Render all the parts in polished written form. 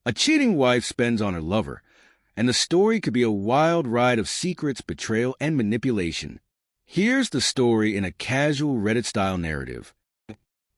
A cheating wife spends on her lover, and the story could be a wild ride of secrets, betrayal, and manipulation. Here's the story in a casual Reddit-style narrative.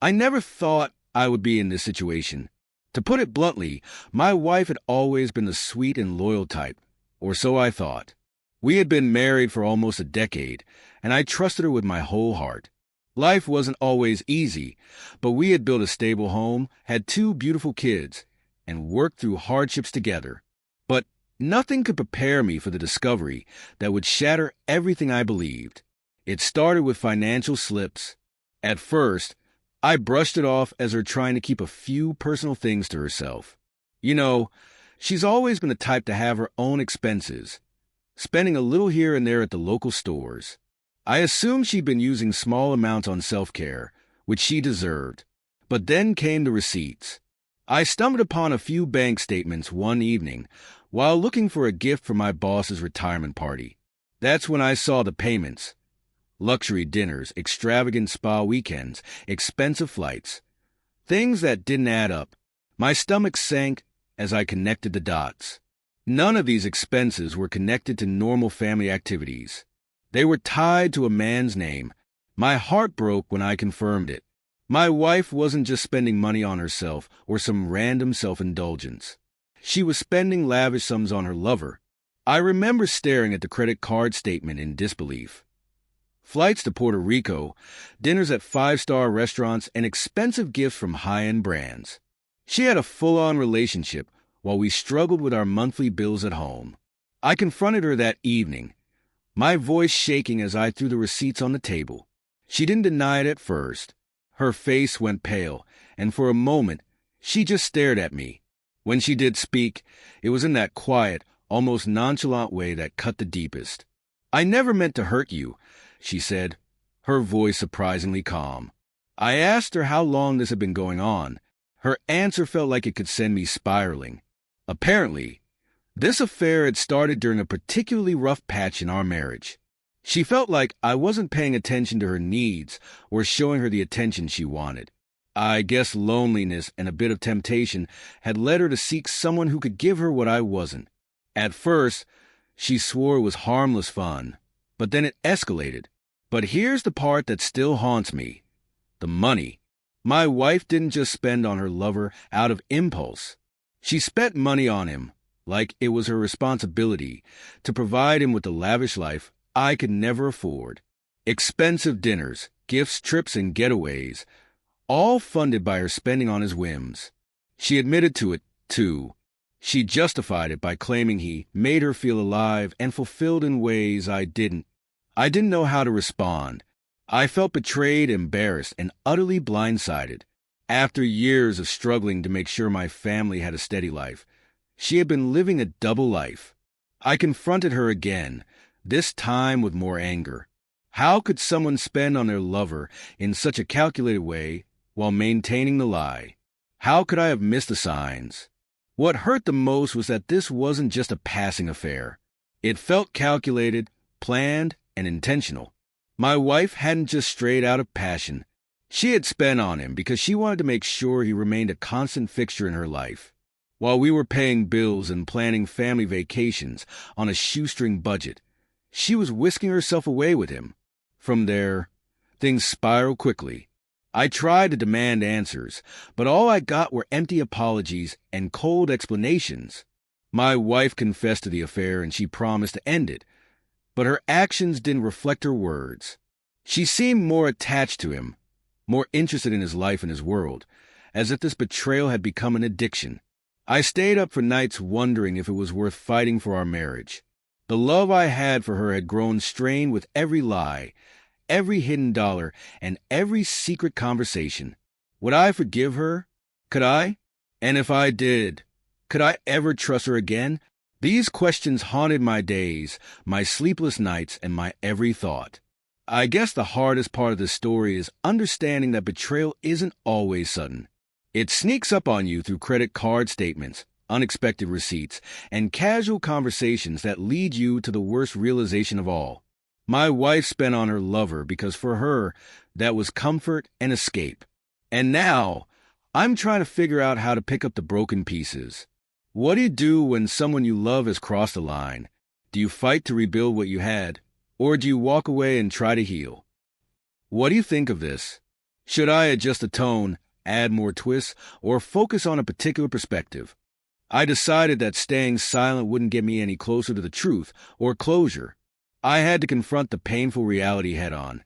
I never thought I would be in this situation. To put it bluntly, my wife had always been the sweet and loyal type, or so I thought. We had been married for almost a decade, and I trusted her with my whole heart. Life wasn't always easy, but we had built a stable home, had 2 beautiful kids, and worked through hardships together. But nothing could prepare me for the discovery that would shatter everything I believed. It started with financial slips. At first, I brushed it off as her trying to keep a few personal things to herself. You know, she's always been the type to have her own expenses, spending a little here and there at the local stores. I assumed she'd been using small amounts on self-care, which she deserved. But then came the receipts. I stumbled upon a few bank statements one evening while looking for a gift for my boss's retirement party. That's when I saw the payments. Luxury dinners, extravagant spa weekends, expensive flights. Things that didn't add up. My stomach sank as I connected the dots. None of these expenses were connected to normal family activities. They were tied to a man's name. My heart broke when I confirmed it. My wife wasn't just spending money on herself or some random self-indulgence. She was spending lavish sums on her lover. I remember staring at the credit card statement in disbelief. Flights to Puerto Rico, dinners at 5-star restaurants, and expensive gifts from high-end brands. She had a full-on relationship while we struggled with our monthly bills at home. I confronted her that evening, my voice shaking as I threw the receipts on the table. She didn't deny it at first. Her face went pale, and for a moment, she just stared at me. When she did speak, it was in that quiet, almost nonchalant way that cut the deepest. "I never meant to hurt you," she said, her voice surprisingly calm. I asked her how long this had been going on. Her answer felt like it could send me spiraling. Apparently, this affair had started during a particularly rough patch in our marriage. She felt like I wasn't paying attention to her needs or showing her the attention she wanted. I guess loneliness and a bit of temptation had led her to seek someone who could give her what I wasn't. At first, she swore it was harmless fun, but then it escalated. But here's the part that still haunts me. The money. My wife didn't just spend on her lover out of impulse. She spent money on him, like it was her responsibility to provide him with the lavish life I could never afford. Expensive dinners, gifts, trips, and getaways, all funded by her spending on his whims. She admitted to it, too. She justified it by claiming he made her feel alive and fulfilled in ways I didn't. I didn't know how to respond. I felt betrayed, embarrassed, and utterly blindsided. After years of struggling to make sure my family had a steady life, she had been living a double life. I confronted her again, this time with more anger. How could someone spend on their lover in such a calculated way while maintaining the lie? How could I have missed the signs? What hurt the most was that this wasn't just a passing affair. It felt calculated, planned, and intentional. My wife hadn't just strayed out of passion. She had spent on him because she wanted to make sure he remained a constant fixture in her life. While we were paying bills and planning family vacations on a shoestring budget, she was whisking herself away with him. From there, things spiraled quickly. I tried to demand answers, but all I got were empty apologies and cold explanations. My wife confessed to the affair and she promised to end it, but her actions didn't reflect her words. She seemed more attached to him, more interested in his life and his world, as if this betrayal had become an addiction. I stayed up for nights wondering if it was worth fighting for our marriage. The love I had for her had grown strained with every lie, every hidden dollar, and every secret conversation. Would I forgive her? Could I? And if I did, could I ever trust her again? These questions haunted my days, my sleepless nights, and my every thought. I guess the hardest part of this story is understanding that betrayal isn't always sudden. It sneaks up on you through credit card statements, unexpected receipts, and casual conversations that lead you to the worst realization of all. My wife spent on her lover because for her, that was comfort and escape. And now, I'm trying to figure out how to pick up the broken pieces. What do you do when someone you love has crossed the line? Do you fight to rebuild what you had, or do you walk away and try to heal? What do you think of this? Should I adjust the tone, add more twists, or focus on a particular perspective? I decided that staying silent wouldn't get me any closer to the truth or closure. I had to confront the painful reality head-on,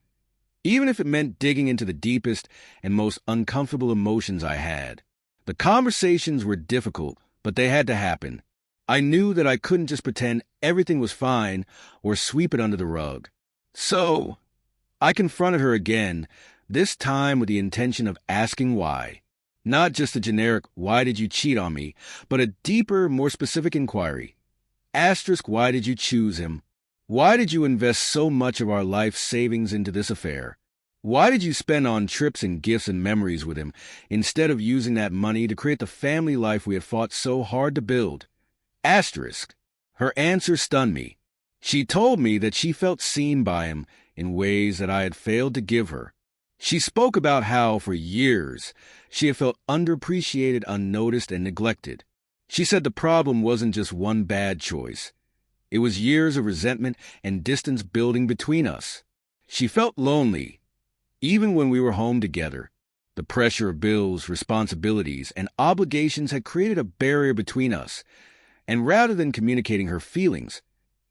even if it meant digging into the deepest and most uncomfortable emotions I had. The conversations were difficult, but they had to happen. I knew that I couldn't just pretend everything was fine or sweep it under the rug. So, I confronted her again, this time with the intention of asking why. Not just a generic, why did you cheat on me, but a deeper, more specific inquiry. Asterisk, why did you choose him? Why did you invest so much of our life savings into this affair? Why did you spend on trips and gifts and memories with him, instead of using that money to create the family life we had fought so hard to build? Asterisk. Her answer stunned me. She told me that she felt seen by him in ways that I had failed to give her. She spoke about how, for years, she had felt underappreciated, unnoticed, and neglected. She said the problem wasn't just one bad choice. It was years of resentment and distance building between us. She felt lonely, even when we were home together. The pressure of bills, responsibilities, and obligations had created a barrier between us, and rather than communicating her feelings,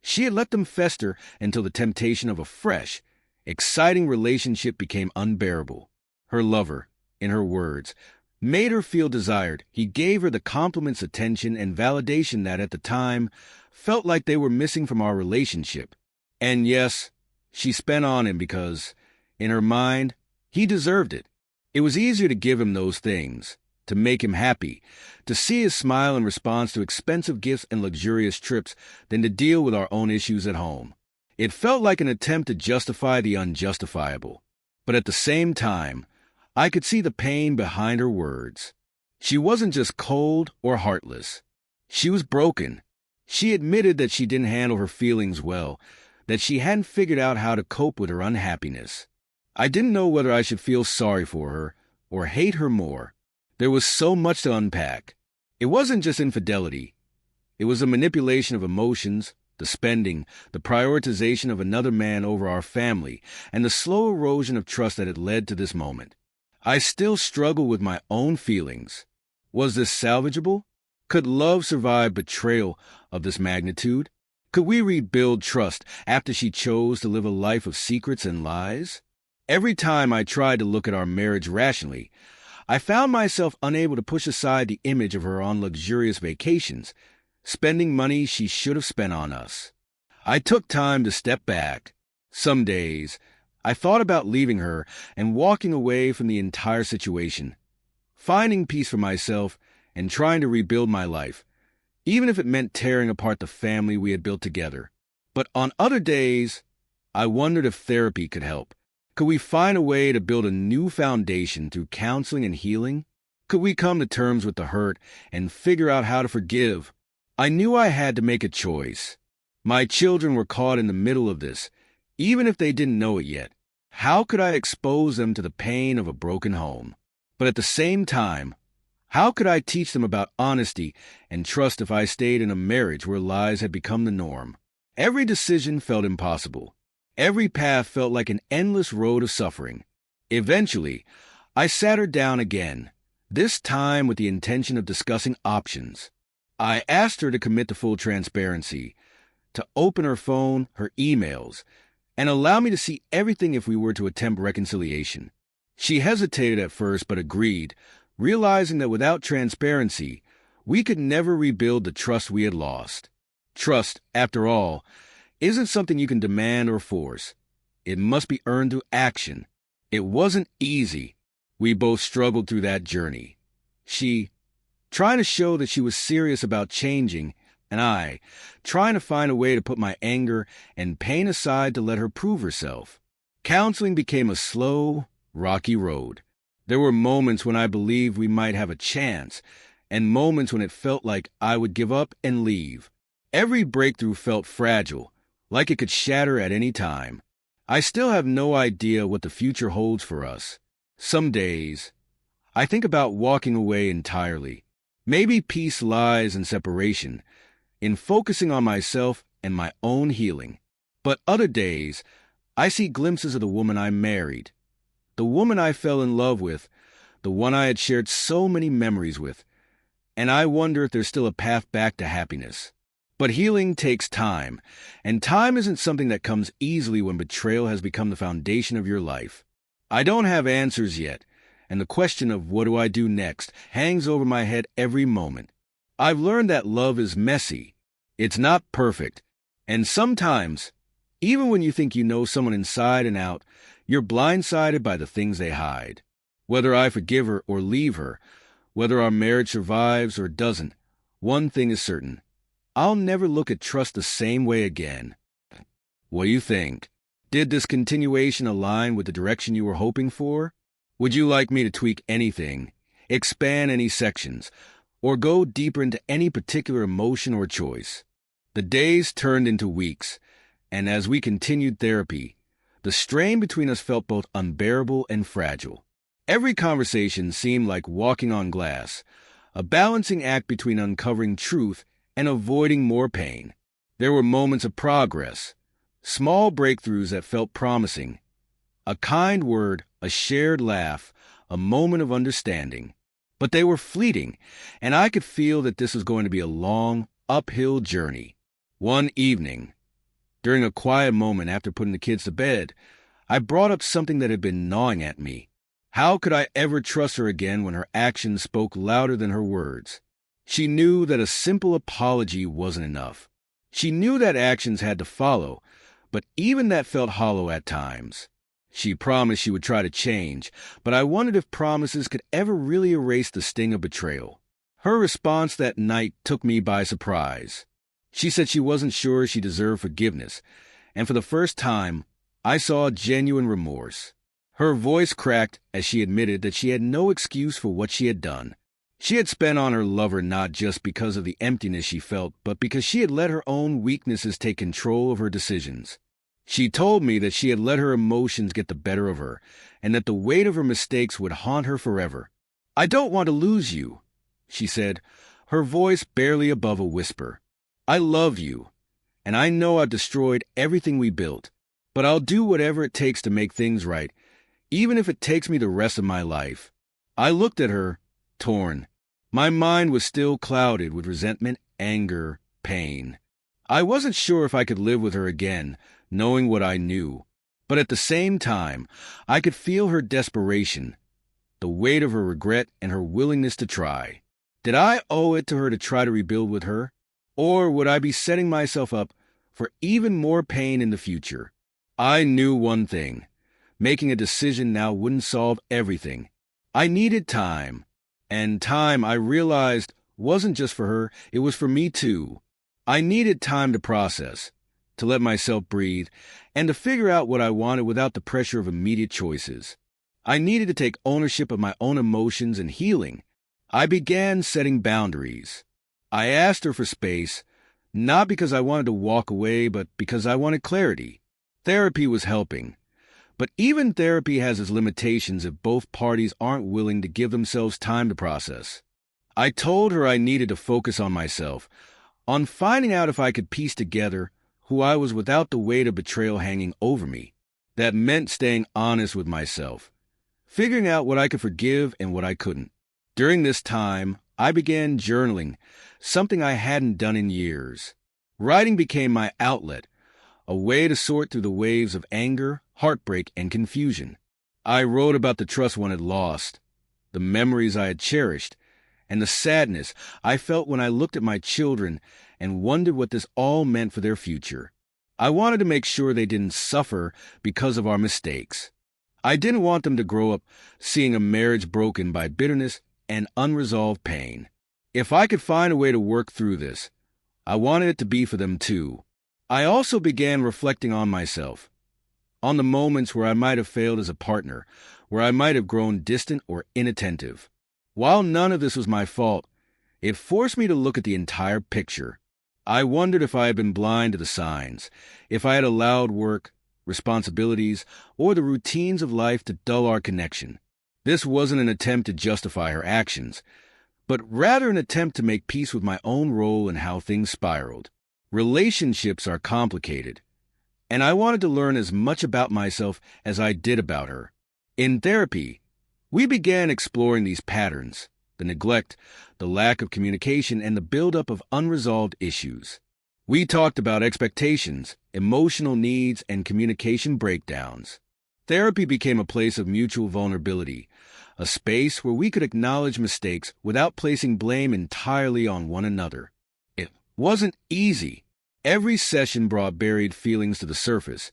she had let them fester until the temptation of a fresh, exciting relationship became unbearable. Her lover, in her words, made her feel desired. He gave her the compliments, attention, and validation that, at the time, felt like they were missing from our relationship. And yes, she spent on him because, in her mind, he deserved it. It was easier to give him those things, to make him happy, to see his smile in response to expensive gifts and luxurious trips, than to deal with our own issues at home. It felt like an attempt to justify the unjustifiable. But at the same time, I could see the pain behind her words. She wasn't just cold or heartless. She was broken. She admitted that she didn't handle her feelings well, that she hadn't figured out how to cope with her unhappiness. I didn't know whether I should feel sorry for her or hate her more. There was so much to unpack. It wasn't just infidelity. It was a manipulation of emotions, the spending, the prioritization of another man over our family, and the slow erosion of trust that had led to this moment. I still struggle with my own feelings. Was this salvageable? Could love survive betrayal of this magnitude? Could we rebuild trust after she chose to live a life of secrets and lies? Every time I tried to look at our marriage rationally, I found myself unable to push aside the image of her on luxurious vacations, spending money she should have spent on us. I took time to step back. Some days, I thought about leaving her and walking away from the entire situation, finding peace for myself and trying to rebuild my life, even if it meant tearing apart the family we had built together. But on other days, I wondered if therapy could help. Could we find a way to build a new foundation through counseling and healing? Could we come to terms with the hurt and figure out how to forgive? I knew I had to make a choice. My children were caught in the middle of this, even if they didn't know it yet. How could I expose them to the pain of a broken home? But at the same time, how could I teach them about honesty and trust if I stayed in a marriage where lies had become the norm? Every decision felt impossible. Every path felt like an endless road of suffering. Eventually, I sat her down again, this time with the intention of discussing options. I asked her to commit to full transparency, to open her phone, her emails, and allow me to see everything if we were to attempt reconciliation. She hesitated at first but agreed, realizing that without transparency, we could never rebuild the trust we had lost. Trust, after all, isn't something you can demand or force. It must be earned through action. It wasn't easy. We both struggled through that journey. She, trying to show that she was serious about changing, and I, trying to find a way to put my anger and pain aside to let her prove herself. Counseling became a slow, rocky road. There were moments when I believed we might have a chance, and moments when it felt like I would give up and leave. Every breakthrough felt fragile, like it could shatter at any time. I still have no idea what the future holds for us. Some days, I think about walking away entirely, Maybe peace lies in separation, in focusing on myself and my own healing. But other days, I see glimpses of the woman I married, the woman I fell in love with, the one I had shared so many memories with, and I wonder if there's still a path back to happiness. But healing takes time, and time isn't something that comes easily when betrayal has become the foundation of your life. I don't have answers yet, and the question of what do I do next hangs over my head every moment. I've learned that love is messy. It's not perfect, and sometimes, even when you think you know someone inside and out, you're blindsided by the things they hide. Whether I forgive her or leave her, whether our marriage survives or doesn't, one thing is certain. I'll never look at trust the same way again. What do you think? Did this continuation align with the direction you were hoping for? Would you like me to tweak anything, expand any sections, or go deeper into any particular emotion or choice? The days turned into weeks, and as we continued therapy, the strain between us felt both unbearable and fragile. Every conversation seemed like walking on glass, a balancing act between uncovering truth and avoiding more pain. There were moments of progress, small breakthroughs that felt promising, a kind word, a shared laugh, a moment of understanding. But they were fleeting, and I could feel that this was going to be a long, uphill journey. One evening, during a quiet moment after putting the kids to bed, I brought up something that had been gnawing at me. How could I ever trust her again when her actions spoke louder than her words? She knew that a simple apology wasn't enough. She knew that actions had to follow, but even that felt hollow at times. She promised she would try to change, but I wondered if promises could ever really erase the sting of betrayal. Her response that night took me by surprise. She said she wasn't sure she deserved forgiveness, and for the first time, I saw genuine remorse. Her voice cracked as she admitted that she had no excuse for what she had done. She had spent on her lover not just because of the emptiness she felt, but because she had let her own weaknesses take control of her decisions. She told me that she had let her emotions get the better of her, and that the weight of her mistakes would haunt her forever. "I don't want to lose you," she said, her voice barely above a whisper. "I love you, and I know I've destroyed everything we built, but I'll do whatever it takes to make things right, even if it takes me the rest of my life." I looked at her, torn. My mind was still clouded with resentment, anger, pain. I wasn't sure if I could live with her again, knowing what I knew. But at the same time, I could feel her desperation, the weight of her regret and her willingness to try. Did I owe it to her to try to rebuild with her? Or would I be setting myself up for even more pain in the future? I knew one thing. Making a decision now wouldn't solve everything. I needed time. And time, I realized, wasn't just for her, it was for me too. I needed time to process, to let myself breathe, and to figure out what I wanted without the pressure of immediate choices. I needed to take ownership of my own emotions and healing. I began setting boundaries. I asked her for space, not because I wanted to walk away, but because I wanted clarity. Therapy was helping. But even therapy has its limitations if both parties aren't willing to give themselves time to process. I told her I needed to focus on myself, on finding out if I could piece together who I was without the weight of betrayal hanging over me. That meant staying honest with myself, figuring out what I could forgive and what I couldn't. During this time, I began journaling, something I hadn't done in years. Writing became my outlet, a way to sort through the waves of anger, heartbreak, and confusion. I wrote about the trust one had lost, the memories I had cherished, and the sadness I felt when I looked at my children and wondered what this all meant for their future. I wanted to make sure they didn't suffer because of our mistakes. I didn't want them to grow up seeing a marriage broken by bitterness and unresolved pain. If I could find a way to work through this, I wanted it to be for them too. I also began reflecting on myself, on the moments where I might have failed as a partner, where I might have grown distant or inattentive. While none of this was my fault, it forced me to look at the entire picture. I wondered if I had been blind to the signs, if I had allowed work, responsibilities, or the routines of life to dull our connection. This wasn't an attempt to justify her actions, but rather an attempt to make peace with my own role and how things spiraled. Relationships are complicated, and I wanted to learn as much about myself as I did about her. In therapy, we began exploring these patterns, the neglect, the lack of communication, and the buildup of unresolved issues. We talked about expectations, emotional needs, and communication breakdowns. Therapy became a place of mutual vulnerability, a space where we could acknowledge mistakes without placing blame entirely on one another. It wasn't easy. Every session brought buried feelings to the surface,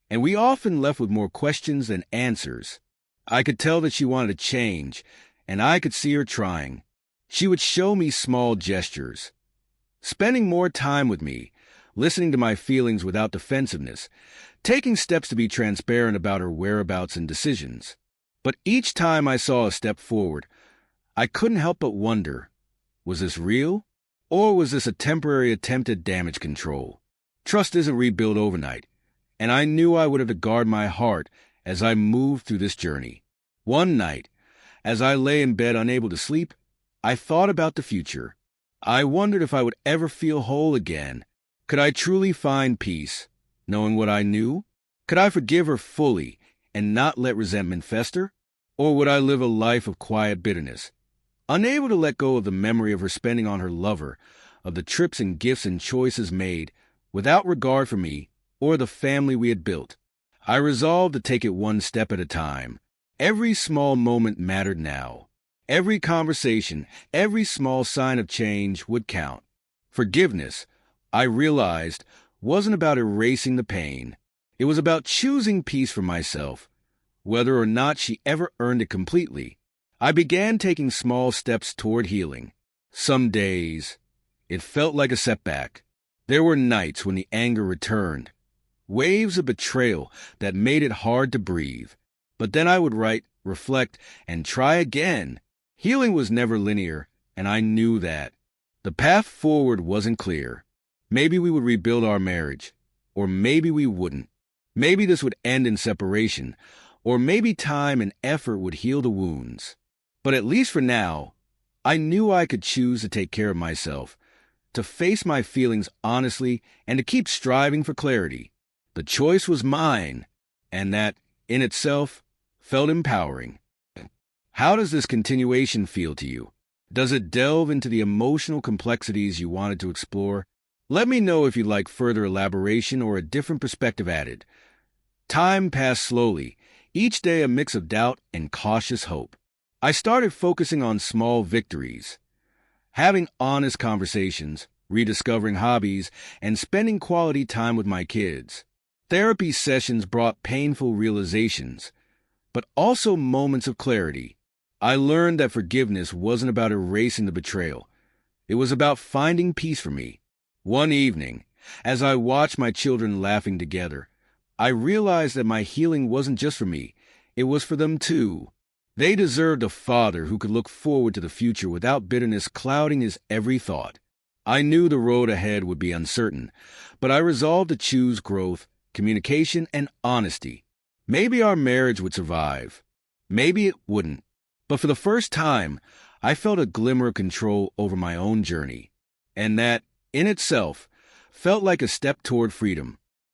and we often left with more questions than answers. I could tell that she wanted to change, and I could see her trying. She would show me small gestures, spending more time with me, listening to my feelings without defensiveness, taking steps to be transparent about her whereabouts and decisions. But each time I saw a step forward, I couldn't help but wonder, was this real? Or was this a temporary attempt at damage control? Trust isn't rebuilt overnight, and I knew I would have to guard my heart as I moved through this journey. One night, as I lay in bed unable to sleep, I thought about the future. I wondered if I would ever feel whole again. Could I truly find peace, knowing what I knew? Could I forgive her fully and not let resentment fester? Or would I live a life of quiet bitterness, unable to let go of the memory of her spending on her lover, of the trips and gifts and choices made, without regard for me or the family we had built? I resolved to take it one step at a time. Every small moment mattered now. Every conversation, every small sign of change would count. Forgiveness, I realized, wasn't about erasing the pain. It was about choosing peace for myself, whether or not she ever earned it completely. I began taking small steps toward healing. Some days, it felt like a setback. There were nights when the anger returned, waves of betrayal that made it hard to breathe. But then I would write, reflect, and try again. Healing was never linear, and I knew that. The path forward wasn't clear. Maybe we would rebuild our marriage, or maybe we wouldn't. Maybe this would end in separation, or maybe time and effort would heal the wounds. But at least for now, I knew I could choose to take care of myself, to face my feelings honestly, and to keep striving for clarity. The choice was mine, and that, in itself, felt empowering. How does this continuation feel to you? Does it delve into the emotional complexities you wanted to explore? Let me know if you'd like further elaboration or a different perspective added. Time passed slowly, each day a mix of doubt and cautious hope. I started focusing on small victories, having honest conversations, rediscovering hobbies, and spending quality time with my kids. Therapy sessions brought painful realizations, but also moments of clarity. I learned that forgiveness wasn't about erasing the betrayal. It was about finding peace for me. One evening, as I watched my children laughing together, I realized that my healing wasn't just for me. It was for them too. They deserved a father who could look forward to the future without bitterness clouding his every thought. I knew the road ahead would be uncertain, but I resolved to choose growth, communication, and honesty. Maybe our marriage would survive. Maybe it wouldn't. But for the first time, I felt a glimmer of control over my own journey, and that, in itself, felt like a step toward freedom.